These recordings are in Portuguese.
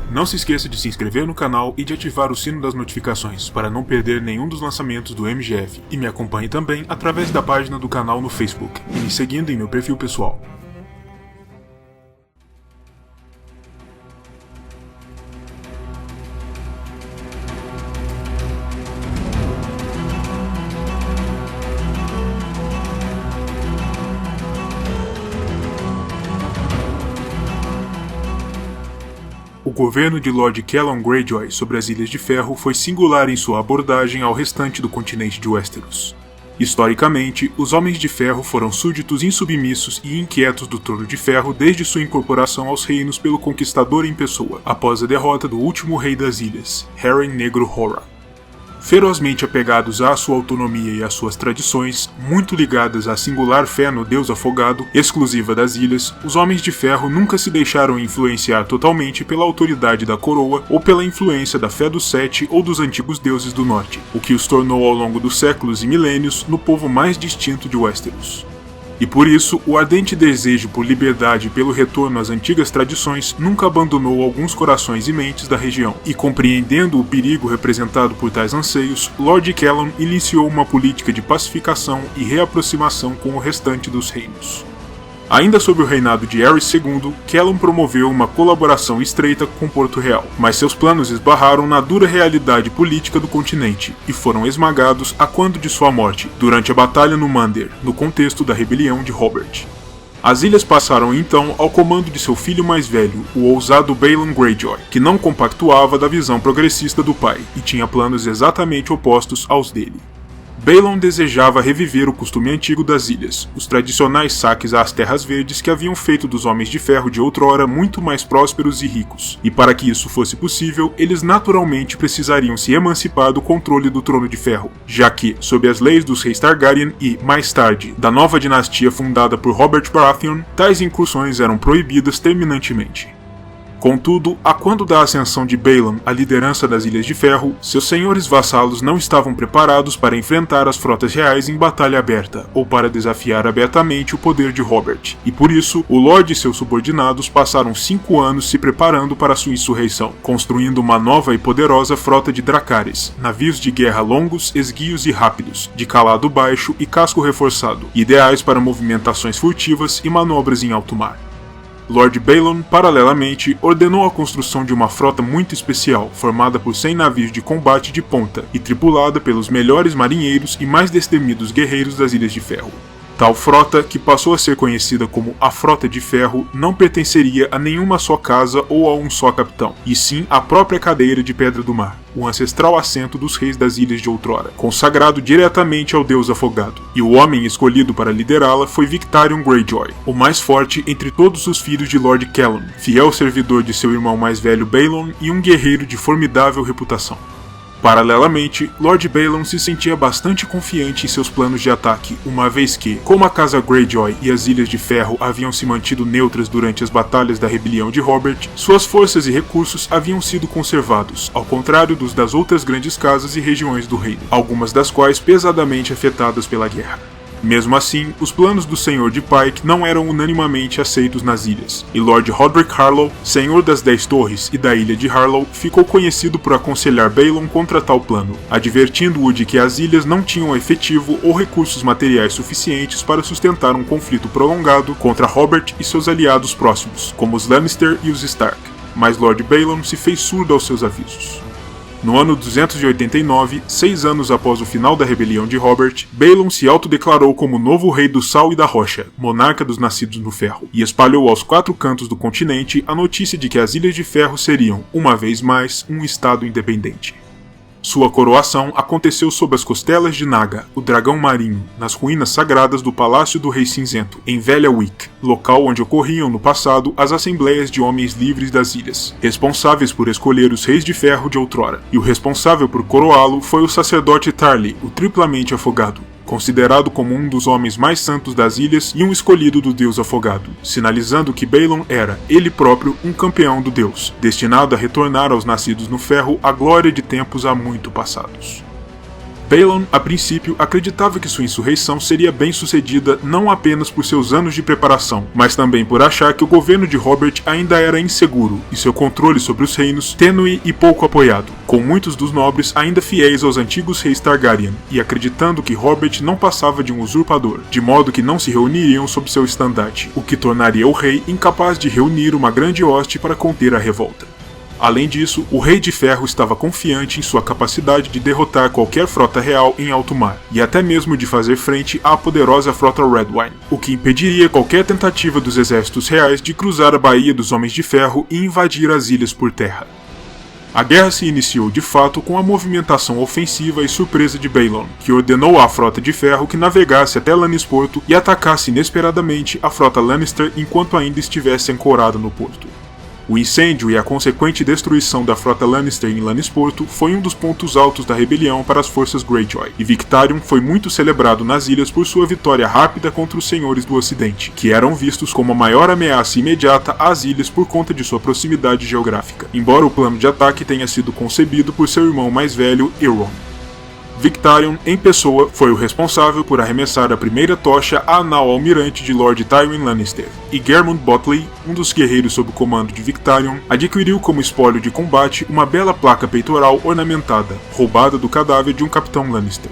Não se esqueça de se inscrever no canal e de ativar o sino das notificações para não perder nenhum dos lançamentos do MGF, e me acompanhe também através da página do canal no Facebook e me seguindo em meu perfil pessoal. O governo de Lord Callum Greyjoy sobre as Ilhas de Ferro foi singular em sua abordagem ao restante do continente de Westeros. Historicamente, os Homens de Ferro foram súditos insubmissos e inquietos do Trono de Ferro desde sua incorporação aos reinos pelo Conquistador em pessoa, após a derrota do último rei das ilhas, Harren Negro Hora. Ferozmente apegados à sua autonomia e às suas tradições, muito ligadas à singular fé no Deus Afogado, exclusiva das ilhas, os Homens de Ferro nunca se deixaram influenciar totalmente pela autoridade da coroa ou pela influência da fé dos Sete ou dos antigos deuses do norte, o que os tornou ao longo dos séculos e milênios no povo mais distinto de Westeros. E por isso, o ardente desejo por liberdade e pelo retorno às antigas tradições nunca abandonou alguns corações e mentes da região, e compreendendo o perigo representado por tais anseios, Lord Callum iniciou uma política de pacificação e reaproximação com o restante dos reinos. Ainda sob o reinado de Aerys II, Callum promoveu uma colaboração estreita com Porto Real, mas seus planos esbarraram na dura realidade política do continente e foram esmagados a quando de sua morte, durante a Batalha no Mander, no contexto da rebelião de Robert. As ilhas passaram então ao comando de seu filho mais velho, o ousado Balon Greyjoy, que não compactuava da visão progressista do pai e tinha planos exatamente opostos aos dele. Balon desejava reviver o costume antigo das ilhas, os tradicionais saques às terras verdes que haviam feito dos Homens de Ferro de outrora muito mais prósperos e ricos, e para que isso fosse possível, eles naturalmente precisariam se emancipar do controle do Trono de Ferro, já que, sob as leis dos reis Targaryen e, mais tarde, da nova dinastia fundada por Robert Baratheon, tais incursões eram proibidas terminantemente. Contudo, a quando da ascensão de Balon à liderança das Ilhas de Ferro, seus senhores vassalos não estavam preparados para enfrentar as frotas reais em batalha aberta, ou para desafiar abertamente o poder de Robert, e por isso, o Lorde e seus subordinados passaram 5 anos se preparando para sua insurreição, construindo uma nova e poderosa frota de Dracarys, navios de guerra longos, esguios e rápidos, de calado baixo e casco reforçado, ideais para movimentações furtivas e manobras em alto mar. Lord Balon, paralelamente, ordenou a construção de uma frota muito especial, formada por 100 navios de combate de ponta e tripulada pelos melhores marinheiros e mais destemidos guerreiros das Ilhas de Ferro. Tal frota, que passou a ser conhecida como a Frota de Ferro, não pertenceria a nenhuma só casa ou a um só capitão, e sim à própria cadeira de Pedra do Mar, o ancestral assento dos reis das ilhas de outrora, consagrado diretamente ao Deus Afogado, e o homem escolhido para liderá-la foi Victarion Greyjoy, o mais forte entre todos os filhos de Lord Callum, fiel servidor de seu irmão mais velho Balon e um guerreiro de formidável reputação. Paralelamente, Lord Balon se sentia bastante confiante em seus planos de ataque, uma vez que, como a Casa Greyjoy e as Ilhas de Ferro haviam se mantido neutras durante as batalhas da rebelião de Robert, suas forças e recursos haviam sido conservados, ao contrário dos das outras grandes casas e regiões do reino, algumas das quais pesadamente afetadas pela guerra. Mesmo assim, os planos do Senhor de Pike não eram unanimamente aceitos nas ilhas, e Lord Roderick Harlow, Senhor das 10 Torres e da Ilha de Harlow, ficou conhecido por aconselhar Balon contra tal plano, advertindo-o de que as ilhas não tinham efetivo ou recursos materiais suficientes para sustentar um conflito prolongado contra Robert e seus aliados próximos, como os Lannister e os Stark, mas Lord Balon se fez surdo aos seus avisos. No ano 289, 6 anos após o final da rebelião de Robert, Balon se autodeclarou como novo rei do Sal e da Rocha, monarca dos nascidos no ferro, e espalhou aos 4 cantos do continente a notícia de que as Ilhas de Ferro seriam, uma vez mais, um estado independente. Sua coroação aconteceu sob as costelas de Naga, o dragão marinho, nas ruínas sagradas do Palácio do Rei Cinzento, em Velha Wick, local onde ocorriam no passado as assembleias de homens livres das ilhas, responsáveis por escolher os reis de ferro de outrora, e o responsável por coroá-lo foi o sacerdote Tarly, o triplamente afogado, considerado como um dos homens mais santos das ilhas e um escolhido do Deus Afogado, sinalizando que Balon era, ele próprio, um campeão do Deus, destinado a retornar aos nascidos no ferro a glória de tempos há muito passados. Balon, a princípio, acreditava que sua insurreição seria bem sucedida não apenas por seus anos de preparação, mas também por achar que o governo de Robert ainda era inseguro e seu controle sobre os reinos tênue e pouco apoiado, com muitos dos nobres ainda fiéis aos antigos reis Targaryen e acreditando que Robert não passava de um usurpador, de modo que não se reuniriam sob seu estandarte, o que tornaria o rei incapaz de reunir uma grande hoste para conter a revolta. Além disso, o Rei de Ferro estava confiante em sua capacidade de derrotar qualquer frota real em alto mar, e até mesmo de fazer frente à poderosa frota Redwyne, o que impediria qualquer tentativa dos exércitos reais de cruzar a Baía dos Homens de Ferro e invadir as ilhas por terra. A guerra se iniciou de fato com a movimentação ofensiva e surpresa de Balon, que ordenou à Frota de Ferro que navegasse até Lannisporto e atacasse inesperadamente a frota Lannister enquanto ainda estivesse ancorada no porto. O incêndio e a consequente destruição da frota Lannister em Lannisporto foi um dos pontos altos da rebelião para as forças Greyjoy, e Victarion foi muito celebrado nas ilhas por sua vitória rápida contra os senhores do Ocidente, que eram vistos como a maior ameaça imediata às ilhas por conta de sua proximidade geográfica, embora o plano de ataque tenha sido concebido por seu irmão mais velho, Euron. Victarion, em pessoa, foi o responsável por arremessar a primeira tocha à nau almirante de Lord Tywin Lannister, e Germund Botley, um dos guerreiros sob o comando de Victarion, adquiriu como espólio de combate uma bela placa peitoral ornamentada, roubada do cadáver de um capitão Lannister.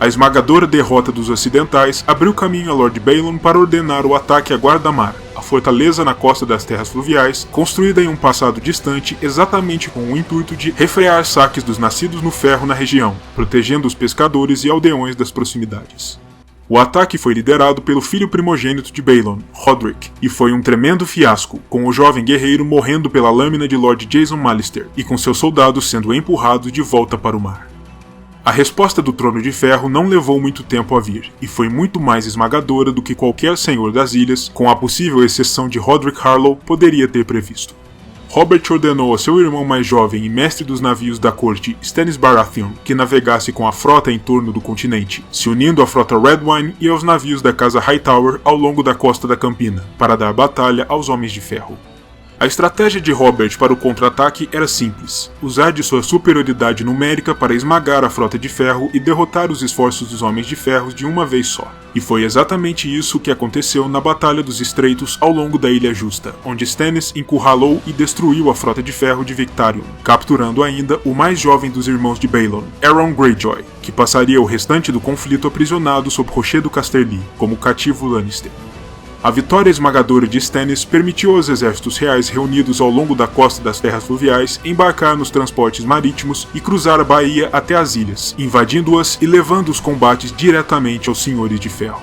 A esmagadora derrota dos ocidentais abriu caminho a Lord Balon para ordenar o ataque a Guarda-Mar, a fortaleza na costa das terras fluviais, construída em um passado distante exatamente com o intuito de refrear saques dos nascidos no ferro na região, protegendo os pescadores e aldeões das proximidades. O ataque foi liderado pelo filho primogênito de Balon, Rodrik, e foi um tremendo fiasco, com o jovem guerreiro morrendo pela lâmina de Lord Jason Mallister e com seus soldados sendo empurrados de volta para o mar. A resposta do Trono de Ferro não levou muito tempo a vir, e foi muito mais esmagadora do que qualquer senhor das ilhas, com a possível exceção de Rodrik Harlow, poderia ter previsto. Robert ordenou a seu irmão mais jovem e mestre dos navios da corte, Stannis Baratheon, que navegasse com a frota em torno do continente, se unindo à frota Redwyne e aos navios da Casa Hightower ao longo da costa da Campina, para dar batalha aos Homens de Ferro. A estratégia de Robert para o contra-ataque era simples, usar de sua superioridade numérica para esmagar a Frota de Ferro e derrotar os esforços dos Homens de Ferro de uma vez só. E foi exatamente isso que aconteceu na Batalha dos Estreitos ao longo da Ilha Justa, onde Stannis encurralou e destruiu a Frota de Ferro de Victarion, capturando ainda o mais jovem dos irmãos de Balon, Aeron Greyjoy, que passaria o restante do conflito aprisionado sob Rochedo Casterly, como cativo Lannister. A vitória esmagadora de Stannis permitiu aos exércitos reais reunidos ao longo da costa das terras fluviais embarcar nos transportes marítimos e cruzar a baía até as ilhas, invadindo-as e levando os combates diretamente aos Senhores de Ferro.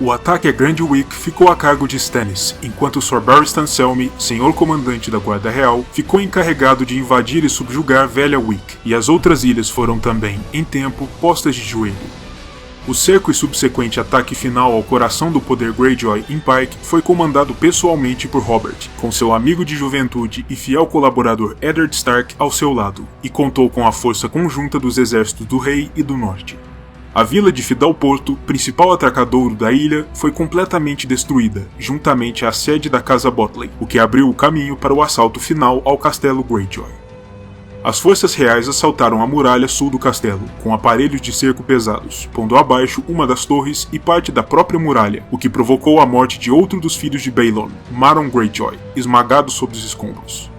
O ataque a Grand Wick ficou a cargo de Stannis, enquanto Sir Barristan Selmy, senhor comandante da Guarda Real, ficou encarregado de invadir e subjugar Velha Wick, e as outras ilhas foram também, em tempo, postas de joelho. O cerco e subsequente ataque final ao coração do poder Greyjoy em Pike foi comandado pessoalmente por Robert, com seu amigo de juventude e fiel colaborador Eddard Stark ao seu lado, e contou com a força conjunta dos exércitos do Rei e do Norte. A vila de Fidalporto, principal atracadouro da ilha, foi completamente destruída, juntamente à sede da Casa Botley, o que abriu o caminho para o assalto final ao Castelo Greyjoy. As forças reais assaltaram a muralha sul do castelo, com aparelhos de cerco pesados, pondo abaixo uma das torres e parte da própria muralha, o que provocou a morte de outro dos filhos de Balon, Maron Greyjoy, esmagado sob os escombros.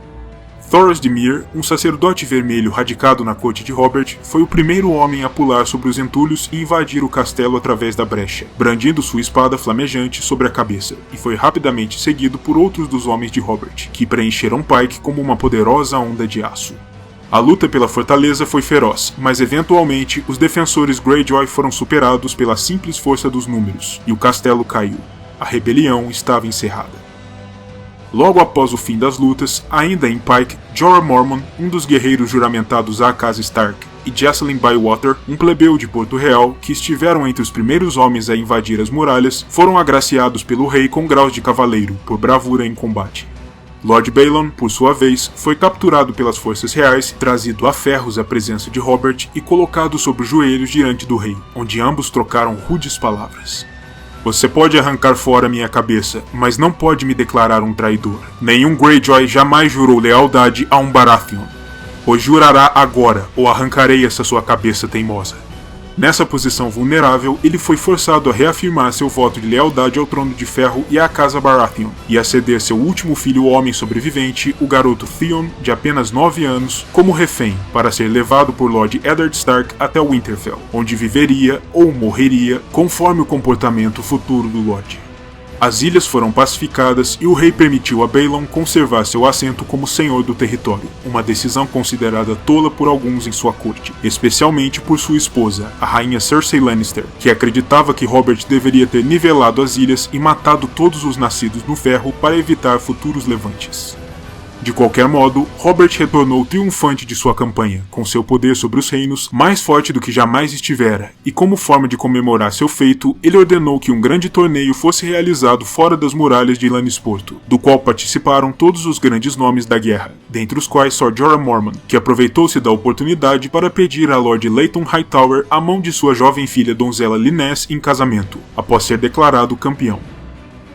Thoros de Myr, um sacerdote vermelho radicado na corte de Robert, foi o primeiro homem a pular sobre os entulhos e invadir o castelo através da brecha, brandindo sua espada flamejante sobre a cabeça, e foi rapidamente seguido por outros dos homens de Robert, que preencheram Pike como uma poderosa onda de aço. A luta pela fortaleza foi feroz, mas eventualmente os defensores Greyjoy foram superados pela simples força dos números, e o castelo caiu. A rebelião estava encerrada. Logo após o fim das lutas, ainda em Pike, Jorah Mormont, um dos guerreiros juramentados à casa Stark, e Jacelyn Bywater, um plebeu de Porto Real, que estiveram entre os primeiros homens a invadir as muralhas, foram agraciados pelo rei com graus de cavaleiro, por bravura em combate. Lord Balon, por sua vez, foi capturado pelas forças reais, trazido a ferros à presença de Robert e colocado sobre os joelhos diante do rei, onde ambos trocaram rudes palavras. Você pode arrancar fora minha cabeça, mas não pode me declarar um traidor. Nenhum Greyjoy jamais jurou lealdade a um Baratheon. Pois jurará agora, ou arrancarei essa sua cabeça teimosa. Nessa posição vulnerável, ele foi forçado a reafirmar seu voto de lealdade ao Trono de Ferro e à Casa Baratheon, e a ceder seu último filho homem sobrevivente, o garoto Theon, de apenas 9 anos, como refém, para ser levado por Lord Eddard Stark até Winterfell, onde viveria ou morreria conforme o comportamento futuro do Lorde. As ilhas foram pacificadas e o rei permitiu a Baelon conservar seu assento como senhor do território, uma decisão considerada tola por alguns em sua corte, especialmente por sua esposa, a rainha Cersei Lannister, que acreditava que Robert deveria ter nivelado as ilhas e matado todos os nascidos no ferro para evitar futuros levantes. De qualquer modo, Robert retornou triunfante de sua campanha, com seu poder sobre os reinos mais forte do que jamais estivera, e como forma de comemorar seu feito, ele ordenou que um grande torneio fosse realizado fora das muralhas de Lannisporto, do qual participaram todos os grandes nomes da guerra, dentre os quais Sir Jorah Mormont, que aproveitou-se da oportunidade para pedir a Lord Layton Hightower a mão de sua jovem filha donzela Lynesse em casamento, após ser declarado campeão.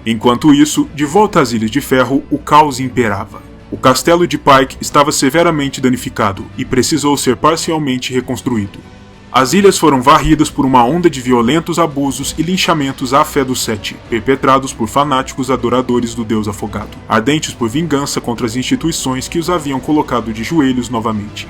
Enquanto isso, de volta às Ilhas de Ferro, o caos imperava. O castelo de Pike estava severamente danificado e precisou ser parcialmente reconstruído. As ilhas foram varridas por uma onda de violentos abusos e linchamentos à fé dos Sete, perpetrados por fanáticos adoradores do deus afogado, ardentes por vingança contra as instituições que os haviam colocado de joelhos novamente.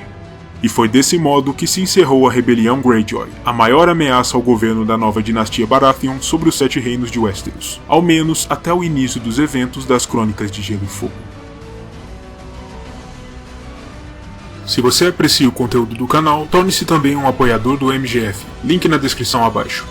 E foi desse modo que se encerrou a Rebelião Greyjoy, a maior ameaça ao governo da nova dinastia Baratheon sobre os 7 reinos de Westeros, ao menos até o início dos eventos das Crônicas de Gelo e Fogo. Se você aprecia o conteúdo do canal, torne-se também um apoiador do MGF, link na descrição abaixo.